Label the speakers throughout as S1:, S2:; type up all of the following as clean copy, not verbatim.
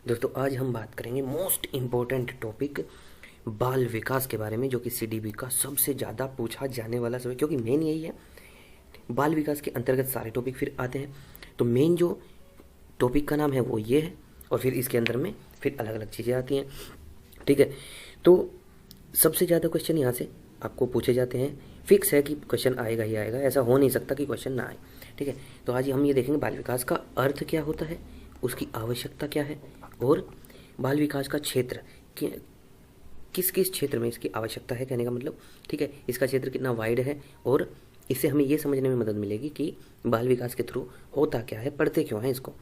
S1: दोस्तों आज हम बात करेंगे मोस्ट इम्पोर्टेंट टॉपिक बाल विकास के बारे में, जो कि सीडीबी का सबसे ज़्यादा पूछा जाने वाला सब है, क्योंकि मेन यही है। बाल विकास के अंतर्गत सारे टॉपिक फिर आते हैं, तो मेन जो टॉपिक का नाम है वो ये है, और फिर इसके अंदर में फिर अलग अलग चीज़ें आती हैं। ठीक है, तो सबसे ज़्यादा क्वेश्चन यहाँ से आपको पूछे जाते हैं। फिक्स है कि क्वेश्चन आएगा ही आएगा, ऐसा हो नहीं सकता कि क्वेश्चन ना आए। ठीक है, तो आज हम ये देखेंगे बाल विकास का अर्थ क्या होता है, उसकी आवश्यकता क्या है, और बाल विकास का क्षेत्र किस किस क्षेत्र में इसकी आवश्यकता है, कहने का मतलब। ठीक है, इसका क्षेत्र कितना वाइड है, और इससे हमें ये समझने में मदद मिलेगी कि बाल विकास के थ्रू होता क्या है, पढ़ते क्यों हैं इसको,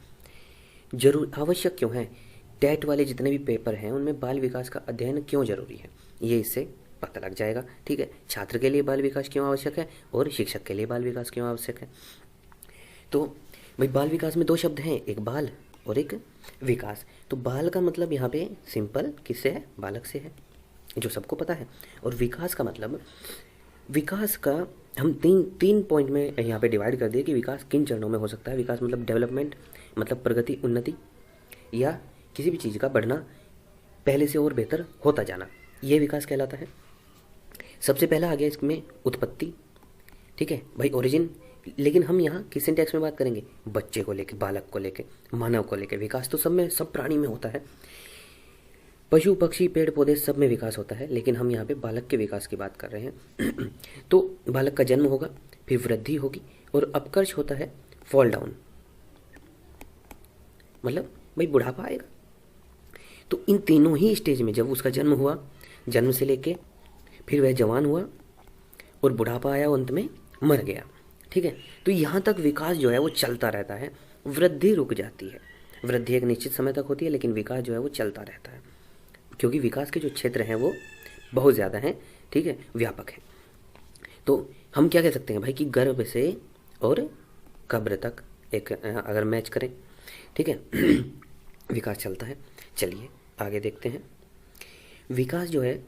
S1: जरूर आवश्यक क्यों है। टेट वाले जितने भी पेपर हैं उनमें बाल विकास का अध्ययन क्यों जरूरी है, ये इससे पता लग जाएगा। ठीक है, छात्र के लिए बाल विकास क्यों आवश्यक है और शिक्षक के लिए बाल विकास क्यों आवश्यक है। तो भाई बाल विकास में दो शब्द हैं, एक बाल और एक विकास। तो बाल का मतलब यहाँ पे सिंपल किससे है, बालक से है, जो सबको पता है। और विकास का मतलब, विकास का हम तीन पॉइंट में यहाँ पे डिवाइड कर दिए कि विकास किन चरणों में हो सकता है। विकास मतलब डेवलपमेंट, मतलब प्रगति, उन्नति, या किसी भी चीज़ का बढ़ना, पहले से और बेहतर होता जाना, ये विकास कहलाता है। सबसे पहला आ गया इसमें उत्पत्ति। ठीक है भाई, ओरिजिन। लेकिन हम यहाँ किस सिंटैक्स में बात करेंगे, बच्चे को लेके, बालक को लेके, मानव को लेके। विकास तो सब में, सब प्राणी में होता है, पशु पक्षी पेड़ पौधे सब में विकास होता है, लेकिन हम यहाँ पे बालक के विकास की बात कर रहे हैं। तो बालक का जन्म होगा, फिर वृद्धि होगी, और अपकर्ष होता है फॉल डाउन, मतलब भाई बुढ़ापा आएगा। तो इन तीनों ही स्टेज में जब उसका जन्म हुआ, जन्म से लेके फिर वह जवान हुआ और बुढ़ापा आया और अंत में मर गया। ठीक है, तो यहाँ तक विकास जो है वो चलता रहता है, वृद्धि रुक जाती है। वृद्धि एक निश्चित समय तक होती है, लेकिन विकास जो है वो चलता रहता है, क्योंकि विकास के जो क्षेत्र हैं वो बहुत ज़्यादा हैं। ठीक है, व्यापक है। तो हम क्या कह सकते हैं भाई कि गर्भ से और कब्र तक एक अगर मैच करें, ठीक है, विकास चलता है। चलिए आगे देखते हैं। विकास जो है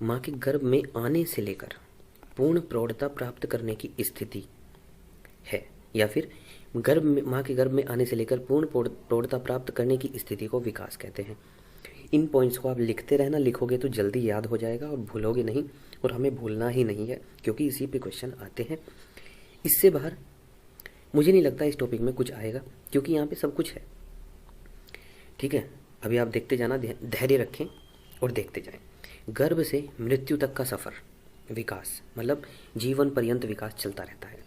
S1: माँ के गर्भ में आने से लेकर पूर्ण प्रौढ़ता प्राप्त करने की स्थिति है, या फिर माँ के गर्भ में आने से लेकर पूर्ण प्रौढ़ता प्राप्त करने की स्थिति को विकास कहते हैं। इन पॉइंट्स को आप लिखते रहना, लिखोगे तो जल्दी याद हो जाएगा और भूलोगे नहीं, और हमें भूलना ही नहीं है, क्योंकि इसी पे क्वेश्चन आते हैं। इससे बाहर मुझे नहीं लगता इस टॉपिक में कुछ आएगा, क्योंकि यहाँ पे सब कुछ है। ठीक है, अभी आप देखते जाना, धैर्य रखें और देखते जाएं। गर्भ से मृत्यु तक का सफ़र, विकास मतलब जीवन पर्यंत विकास चलता रहता है।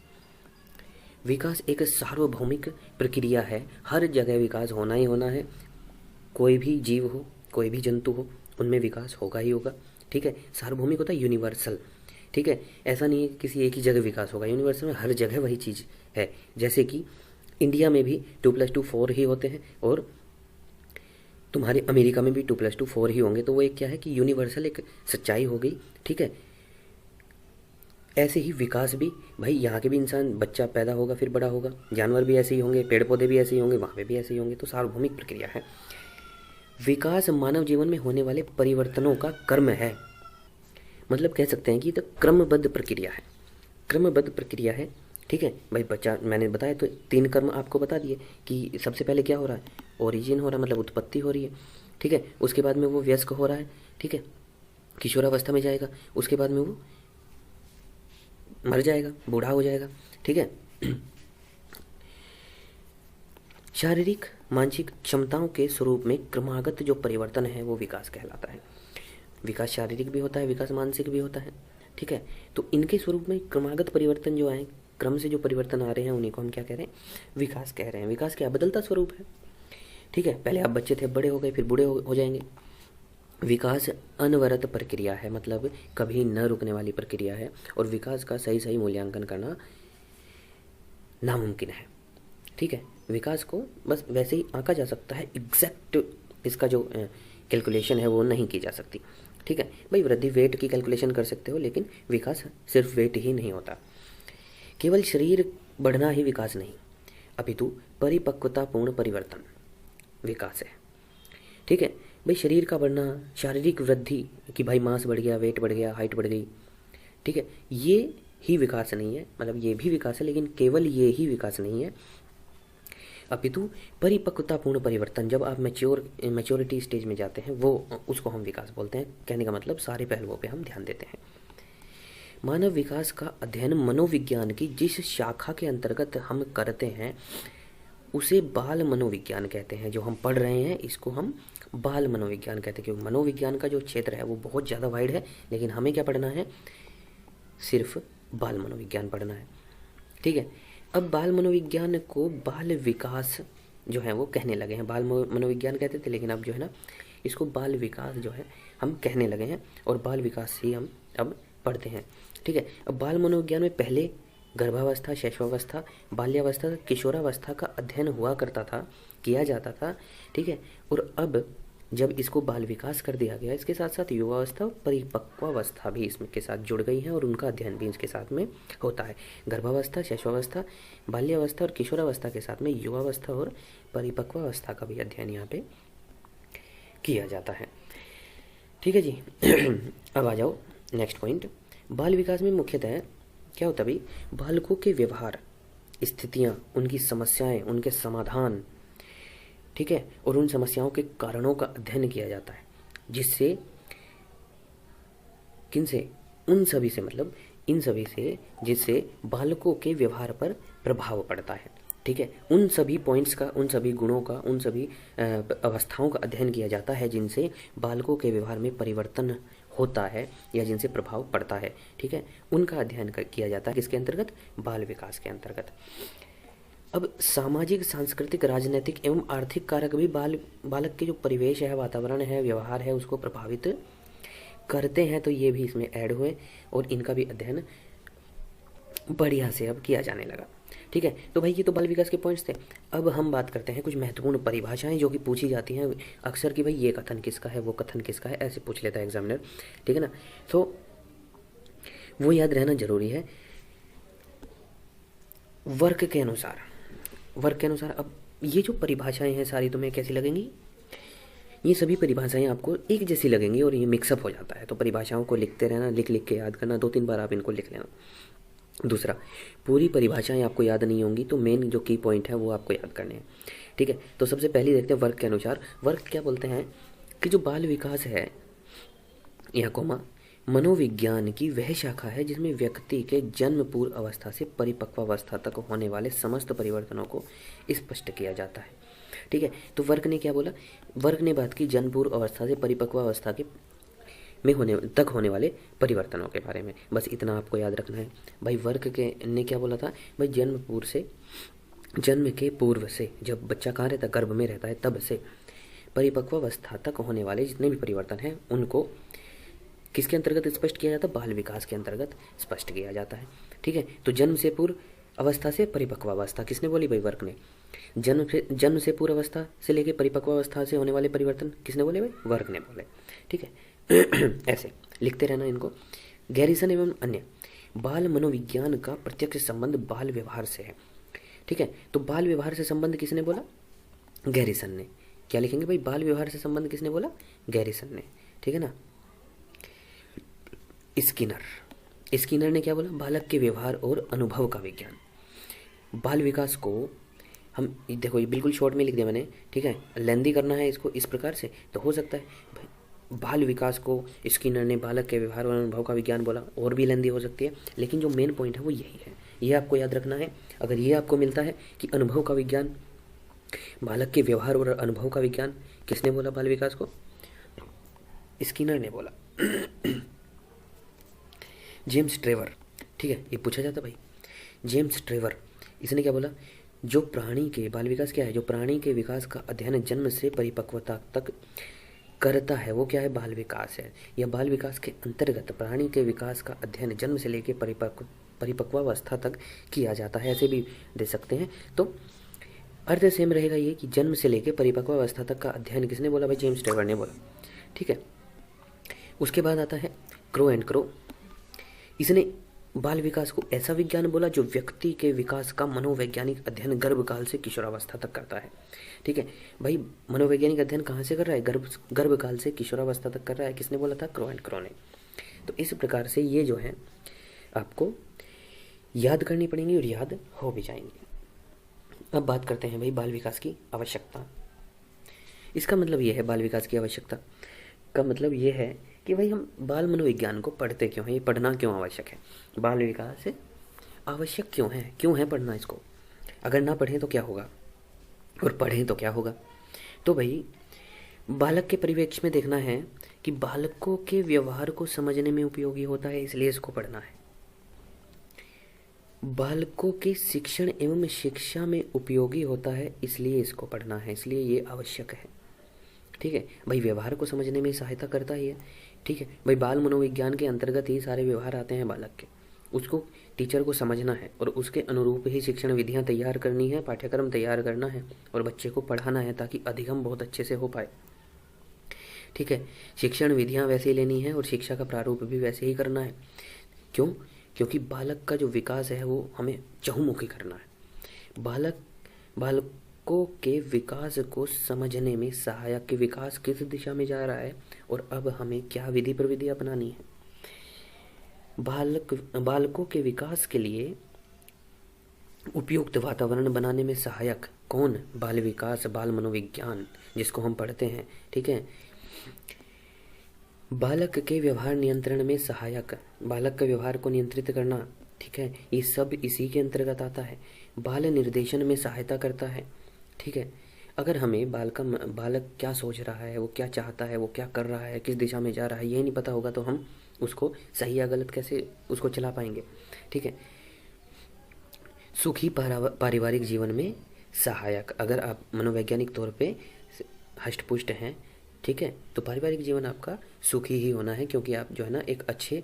S1: विकास एक सार्वभौमिक प्रक्रिया है, हर जगह विकास होना ही होना है। कोई भी जीव हो, कोई भी जंतु हो, उनमें विकास होगा ही होगा। ठीक है, सार्वभौमिक होता है यूनिवर्सल। ठीक है, ऐसा नहीं है कि किसी एक ही जगह विकास होगा, यूनिवर्सल में हर जगह वही चीज़ है। जैसे कि इंडिया में भी 2+2 4 ही होते हैं, और तुम्हारे अमेरिका में भी 2+2 4 ही होंगे। तो वो एक क्या है कि यूनिवर्सल एक सच्चाई हो गई। ठीक है, ऐसे ही विकास भी भाई, यहाँ के भी इंसान, बच्चा पैदा होगा फिर बड़ा होगा, जानवर भी ऐसे ही होंगे, पेड़ पौधे भी ऐसे ही होंगे, वहाँ पे भी ऐसे ही होंगे। तो सार्वभौमिक प्रक्रिया है। विकास मानव जीवन में होने वाले परिवर्तनों का क्रम है, मतलब कह सकते हैं कि तो क्रमबद्ध प्रक्रिया है, क्रमबद्ध प्रक्रिया है। ठीक है भाई, बच्चा मैंने बताया तो 3 कर्म आपको बता दिए कि सबसे पहले क्या हो रहा है, ओरिजिन हो रहा है, मतलब उत्पत्ति हो रही है। ठीक है, उसके बाद में वो वयस्क हो रहा है। ठीक है, किशोरावस्था में जाएगा, उसके बाद में वो मर जाएगा, बूढ़ा हो जाएगा। ठीक है, शारीरिक मानसिक क्षमताओं के स्वरूप में क्रमागत जो परिवर्तन है वो विकास कहलाता है। विकास शारीरिक भी होता है, विकास मानसिक भी होता है। ठीक है, तो इनके स्वरूप में क्रमागत परिवर्तन जो आए, क्रम से जो परिवर्तन आ रहे हैं, उन्हीं को हम क्या कह रहे हैं, विकास कह रहे हैं। विकास क्या, बदलता स्वरूप है। ठीक है, पहले आप बच्चे थे, बड़े हो गए, फिर बूढ़े हो जाएंगे। विकास अनवरत प्रक्रिया है, मतलब कभी न रुकने वाली प्रक्रिया है, और विकास का सही सही मूल्यांकन करना नामुमकिन है। ठीक है, विकास को बस वैसे ही आंका जा सकता है, एग्जैक्ट इसका जो कैलकुलेशन है वो नहीं की जा सकती। ठीक है भाई, वृद्धि वेट की कैलकुलेशन कर सकते हो, लेकिन विकास सिर्फ वेट ही नहीं होता। केवल शरीर बढ़ना ही विकास नहीं, अपितु परिपक्वतापूर्ण परिवर्तन विकास है। ठीक है भाई, शरीर का बढ़ना, शारीरिक वृद्धि कि भाई मांस बढ़ गया, वेट बढ़ गया, हाइट बढ़ गई। ठीक है, ये ही विकास नहीं है, मतलब ये भी विकास है, लेकिन केवल ये ही विकास नहीं है। अपितु परिपक्वतापूर्ण परिवर्तन। जब आप मैच्योरिटी स्टेज में जाते हैं वो उसको हम विकास बोलते हैं। कहने का मतलब सारे पहलुओं पे हम ध्यान देते हैं। मानव विकास का अध्ययन मनोविज्ञान की जिस शाखा के अंतर्गत हम करते हैं उसे बाल मनोविज्ञान कहते हैं। जो हम पढ़ रहे हैं इसको हम बाल मनोविज्ञान कहते हैं, क्योंकि मनोविज्ञान का जो क्षेत्र है वो बहुत ज़्यादा वाइड है, लेकिन हमें क्या पढ़ना है, सिर्फ बाल मनोविज्ञान पढ़ना है। ठीक है, अब बाल मनोविज्ञान को बाल विकास जो है वो कहने लगे हैं। बाल मनोविज्ञान कहते थे, लेकिन अब जो है ना इसको बाल विकास जो है हम कहने लगे हैं, और बाल विकास ही हम अब पढ़ते हैं। ठीक है, अब बाल मनोविज्ञान में पहले गर्भावस्था, शैशवावस्था, बाल्यावस्था, किशोरावस्था का अध्ययन हुआ करता था, किया जाता था। ठीक है, और अब जब इसको बाल विकास कर दिया गया, इसके साथ साथ युवावस्था और परिपक्वावस्था भी इसमें के साथ जुड़ गई हैं, और उनका अध्ययन भी इसके साथ में होता है। गर्भावस्था, शैशवावस्था, बाल्यावस्था और किशोरावस्था के साथ में युवावस्था और परिपक्वावस्था का भी अध्ययन यहाँ पे किया जाता है। ठीक है जी। अब आ जाओ नेक्स्ट पॉइंट। बाल विकास में मुख्यतः क्या होता है भाई, बालकों के व्यवहार, स्थितियाँ, उनकी समस्याएं, उनके समाधान, ठीक है, और उन समस्याओं के कारणों का अध्ययन किया जाता है, जिससे किनसे, उन सभी से, मतलब इन सभी से, जिससे बालकों के व्यवहार पर प्रभाव पड़ता है। ठीक है, उन सभी पॉइंट्स का, उन सभी गुणों का, उन सभी अवस्थाओं का अध्ययन किया जाता है जिनसे बालकों के व्यवहार में परिवर्तन होता है या जिनसे प्रभाव पड़ता है। ठीक है, उनका अध्ययन किया जाता है किसके अंतर्गत, बाल विकास के अंतर्गत। अब सामाजिक, सांस्कृतिक, राजनीतिक एवं आर्थिक कारक भी बालक के जो परिवेश है, वातावरण है, व्यवहार है, उसको प्रभावित करते हैं। तो ये भी इसमें ऐड हुए और इनका भी अध्ययन बढ़िया से अब किया जाने लगा। ठीक है, तो भाई ये तो बाल विकास के पॉइंट्स थे। अब हम बात करते हैं कुछ महत्वपूर्ण परिभाषाएं जो कि पूछी जाती हैं अक्सर, कि भाई ये कथन किसका है, वो कथन किसका है, ऐसे पूछ लेता है एग्जामिनर। ठीक है ना, तो वो याद रहना जरूरी है। वर्ग के अनुसार, वर्ग के अनुसार अब ये जो परिभाषाएं हैं सारी तुम्हें कैसी लगेंगी, ये सभी परिभाषाएं आपको एक जैसी लगेंगी और ये मिक्सअप हो जाता है। तो परिभाषाओं को लिखते रहना, लिख लिख के याद करना, 2-3 बार आप इनको लिख लेना। दूसरा, पूरी परिभाषाएं आपको याद नहीं होंगी, तो मेन जो की पॉइंट है वो आपको याद करने हैं। ठीक है, तो सबसे पहले देखते हैं वर्ग के अनुसार। वर्ग क्या बोलते हैं कि जो बाल विकास है या कोमा मनोविज्ञान की वह शाखा है जिसमें व्यक्ति के जन्म पूर्व अवस्था से परिपक्वावस्था तक होने वाले समस्त परिवर्तनों को स्पष्ट किया जाता है। ठीक है, तो वर्ग ने क्या बोला, वर्ग ने बात की जन्म पूर्व अवस्था से परिपक्वावस्था के में होने वाले परिवर्तनों के बारे में। बस इतना आपको याद रखना है भाई। वर्ग के ने क्या बोला था भाई, जन्म के पूर्व से, जब बच्चा कहाँ रहता है, गर्भ में रहता है, तब से परिपक्वावस्था तक होने वाले जितने भी परिवर्तन हैं उनको किसके अंतर्गत स्पष्ट किया जाता है, बाल विकास के अंतर्गत स्पष्ट किया जाता है। ठीक है, तो जन्म से पूर्व अवस्था से परिपक्वावस्था किसने बोली भाई, वर्ग ने। जन्म से पूर्व अवस्था से लेके परिपक्वावस्था से होने वाले परिवर्तन किसने बोले भाई, वर्ग ने बोले। ठीक है, ऐसे लिखते रहना इनको। गैरिसन एवं अन्य, बाल मनोविज्ञान का प्रत्यक्ष संबंध बाल व्यवहार से है। ठीक है, तो बाल व्यवहार से संबंध किसने बोला, गैरिसन ने। क्या लिखेंगे भाई, बाल व्यवहार से संबंध किसने बोला, गैरिसन ने। ठीक है ना। स्किनर ने क्या बोला, बालक के व्यवहार और अनुभव का विज्ञान। बाल विकास को हम देखो, ये बिल्कुल शॉर्ट में लिख दिया मैंने। ठीक है, लेंदी करना है इसको इस प्रकार से तो हो सकता है बाल विकास को स्किनर ने बालक के व्यवहार और अनुभव का विज्ञान बोला, और भी लेंदी हो सकती है, लेकिन जो मेन पॉइंट है वो यही है। ये आपको याद रखना है। अगर ये आपको मिलता है कि अनुभव का विज्ञान, बालक के व्यवहार और अनुभव का विज्ञान किसने बोला, बाल विकास को स्किनर ने बोला। जेम्स ट्रेवर, ठीक है, ये पूछा जाता भाई। जेम्स ट्रेवर, इसने क्या बोला, जो प्राणी के, बाल विकास क्या है, जो प्राणी के विकास का अध्ययन जन्म से परिपक्वता तक करता है वो क्या है, बाल विकास है। या बाल विकास के अंतर्गत प्राणी के विकास का अध्ययन जन्म से लेकर परिपक्वावस्था तक किया जाता है, ऐसे भी दे सकते हैं। तो अर्थ सेम रहेगा ये कि जन्म से लेकर परिपक्वावस्था तक का अध्ययन किसने बोला भाई, जेम्स ट्रेवर ने बोला। ठीक है, उसके बाद आता है क्रो एंड क्रो। इसने बाल विकास को ऐसा विज्ञान बोला जो व्यक्ति के विकास का मनोवैज्ञानिक अध्ययन गर्भकाल से किशोरावस्था तक करता है। ठीक है भाई, मनोवैज्ञानिक अध्ययन कहाँ से कर रहा है, गर्भकाल से किशोरावस्था तक कर रहा है, किसने बोला था, क्रो एंड क्रो ने। तो इस प्रकार से ये जो है आपको याद करनी पड़ेंगी और याद हो भी जाएंगी। अब बात करते हैं भाई बाल विकास की आवश्यकता। इसका मतलब ये है, बाल विकास की आवश्यकता का मतलब ये है कि भाई हम बाल मनोविज्ञान को पढ़ते क्यों हैं, ये पढ़ना क्यों आवश्यक है, बाल विकास आवश्यक क्यों है पढ़ना इसको। अगर ना पढ़ें तो क्या होगा और पढ़ें तो क्या होगा। तो भाई बालक के परिप्रेक्ष्य में देखना है कि बालकों के व्यवहार को समझने में उपयोगी होता है, इसलिए इसको पढ़ना है। बालकों के शिक्षण एवं शिक्षा में उपयोगी होता है, इसलिए इसको पढ़ना है, इसलिए ये आवश्यक है। ठीक है भाई, व्यवहार को समझने में सहायता करता ही है। ठीक है भाई, बाल मनोविज्ञान के अंतर्गत ही सारे व्यवहार आते हैं बालक के। उसको टीचर को समझना है और उसके अनुरूप ही शिक्षण विधियां तैयार करनी है, पाठ्यक्रम तैयार करना है और बच्चे को पढ़ाना है ताकि अधिगम बहुत अच्छे से हो पाए। ठीक है, शिक्षण विधियां वैसे ही लेनी है और शिक्षा का प्रारूप भी वैसे ही करना है। क्यों? क्योंकि बालक का जो विकास है वो हमें चहुमुखी करना है। बालकों के विकास को समझने में सहायक के विकास किस दिशा में जा रहा है और अब हमें क्या विधि प्रविधि अपनानी है। बालकों के विकास के लिए उपयुक्त वातावरण बनाने में सहायक कौन? बाल विकास, बाल मनोविज्ञान जिसको हम पढ़ते हैं। ठीक है, बालक के व्यवहार नियंत्रण में सहायक, बालक के व्यवहार को नियंत्रित करना। ठीक है, ये सब इसी के अंतर्गत आता है। बाल निर्देशन में सहायता करता है। ठीक है, अगर हमें बालक क्या सोच रहा है, वो क्या चाहता है, वो क्या कर रहा है, किस दिशा में जा रहा है, ये नहीं पता होगा तो हम उसको सही या गलत कैसे उसको चला पाएंगे। ठीक है, सुखी पारिवारिक जीवन में सहायक, अगर आप मनोवैज्ञानिक तौर पे हष्ट-पुष्ट हैं, ठीक है, तो पारिवारिक जीवन आपका सुखी ही होना है, क्योंकि आप जो है ना एक अच्छे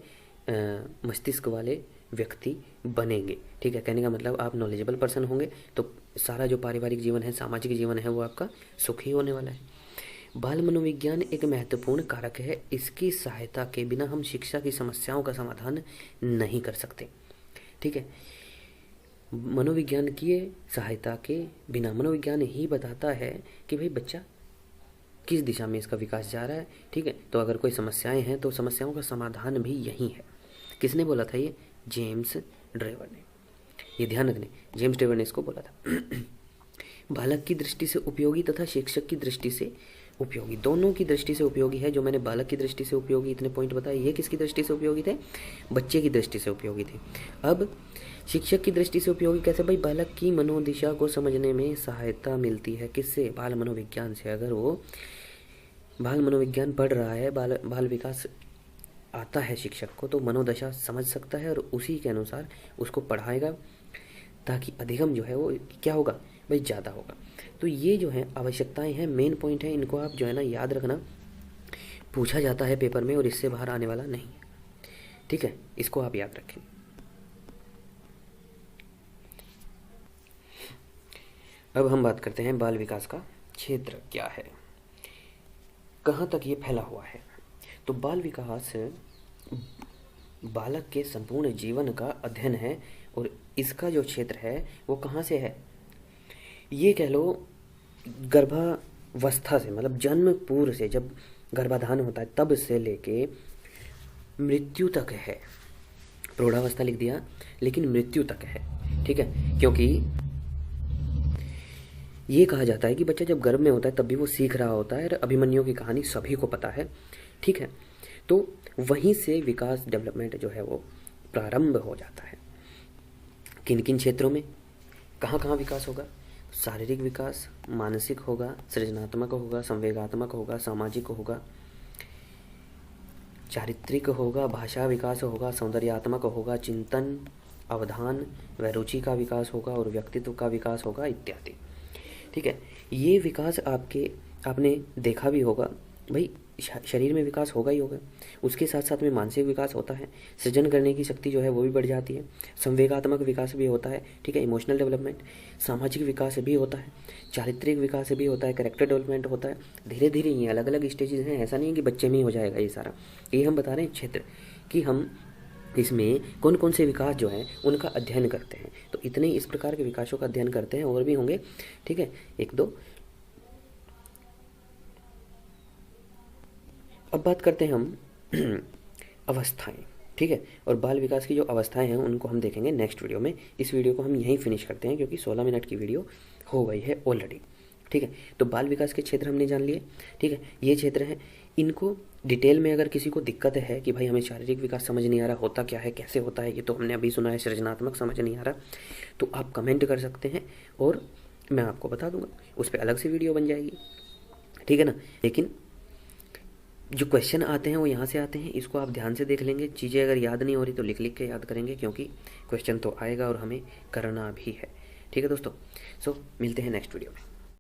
S1: मस्तिष्क वाले व्यक्ति बनेंगे। ठीक है, कहने का मतलब आप नॉलेजेबल पर्सन होंगे तो सारा जो पारिवारिक जीवन है, सामाजिक जीवन है, वो आपका सुखी होने वाला है। बाल मनोविज्ञान एक महत्वपूर्ण कारक है, इसकी सहायता के बिना हम शिक्षा की समस्याओं का समाधान नहीं कर सकते। ठीक है, मनोविज्ञान की सहायता के बिना, मनोविज्ञान ही बताता है कि भाई बच्चा किस दिशा में इसका विकास जा रहा है। ठीक है, तो अगर कोई समस्याएं हैं तो समस्याओं का समाधान भी यही है। किसने बोला था ये? जेम्स ड्रेवर ने। ये ध्यान रखने, जेम्स ड्रेवर ने इसको बोला था। बालक की दृष्टि से उपयोगी तथा शिक्षक की दृष्टि से उपयोगी, दोनों की दृष्टि से उपयोगी है। जो मैंने बालक की दृष्टि से उपयोगी इतने पॉइंट बताए, ये किसकी दृष्टि से उपयोगी थे? बच्चे की दृष्टि से उपयोगी थे। अब शिक्षक की दृष्टि से उपयोगी कैसे? भाई बालक की मनोदिशा को समझने में सहायता मिलती है। किससे? बाल मनोविज्ञान से। अगर वो बाल मनोविज्ञान पढ़ रहा है, बाल विकास आता है शिक्षक को, तो मनोदशा समझ सकता है और उसी के अनुसार उसको पढ़ाएगा ताकि अधिगम जो है वो क्या होगा भाई, ज़्यादा होगा। तो ये जो है आवश्यकताएं हैं, मेन पॉइंट है, इनको आप जो है ना याद रखना। पूछा जाता है पेपर में और इससे बाहर आने वाला नहीं है। ठीक है, इसको आप याद रखें। अब हम बात करते हैं बाल विकास का क्षेत्र क्या है, कहाँ तक ये फैला हुआ है। तो बाल विकास बालक के संपूर्ण जीवन का अध्ययन है और इसका जो क्षेत्र है वो कहाँ से है? ये कह लो गर्भावस्था से, मतलब जन्म पूर्व से, जब गर्भाधान होता है तब से लेके मृत्यु तक है। प्रौढ़ावस्था लिख दिया लेकिन मृत्यु तक है। ठीक है, क्योंकि ये कहा जाता है कि बच्चा जब गर्भ में होता है तब भी वो सीख रहा होता है और अभिमन्यु की कहानी सभी को पता है। ठीक है, तो वहीं से विकास, डेवलपमेंट जो है वो प्रारंभ हो जाता है। किन किन क्षेत्रों में, कहाँ कहाँ विकास होगा? शारीरिक विकास, मानसिक होगा, सृजनात्मक होगा, संवेगात्मक होगा, सामाजिक होगा, चारित्रिक होगा, भाषा विकास होगा, सौंदर्यात्मक होगा, चिंतन, अवधान व रुचि का विकास होगा और व्यक्तित्व का विकास होगा इत्यादि। ठीक है, ये विकास आपने देखा भी होगा भाई, शरीर में विकास होगा ही होगा, उसके साथ साथ में मानसिक विकास होता है, सृजन करने की शक्ति जो है वो भी बढ़ जाती है, संवेगात्मक विकास भी होता है। ठीक है, इमोशनल डेवलपमेंट, सामाजिक विकास भी होता है, चारित्रिक विकास भी होता है, कैरेक्टर डेवलपमेंट होता है। धीरे धीरे ये अलग अलग स्टेजेस हैं, ऐसा नहीं है कि बच्चे में ही हो जाएगा ये सारा। ये हम बता रहे हैं क्षेत्र कि हम इसमें कौन कौन से विकास जो हैं उनका अध्ययन करते हैं। तो इतने इस प्रकार के विकासों का अध्ययन करते हैं, और भी होंगे। ठीक है, एक दो। अब बात करते हैं हम अवस्थाएं। ठीक है। और बाल विकास की जो अवस्थाएं हैं उनको हम देखेंगे नेक्स्ट वीडियो में। इस वीडियो को हम यहीं फिनिश करते हैं क्योंकि 16 मिनट की वीडियो हो गई है ऑलरेडी, ठीक है। तो बाल विकास के क्षेत्र हमने जान लिए, ठीक है। ये क्षेत्र हैं, इनको डिटेल में अगर किसी को दिक्कत है कि भाई हमें शारीरिक विकास समझ नहीं आ रहा, होता क्या है, कैसे होता है, ये तो हमने अभी सुना है, सृजनात्मक समझ नहीं आ रहा, तो आप कमेंट कर सकते हैं और मैं आपको बता दूंगा, उस पर अलग से वीडियो बन जाएगी, ठीक है ना। लेकिन जो क्वेश्चन आते हैं वो यहाँ से आते हैं, इसको आप ध्यान से देख लेंगे। चीज़ें अगर याद नहीं हो रही तो लिख लिख के याद करेंगे, क्योंकि क्वेश्चन तो आएगा और हमें करना भी है, ठीक है दोस्तों। सो मिलते हैं नेक्स्ट वीडियो में।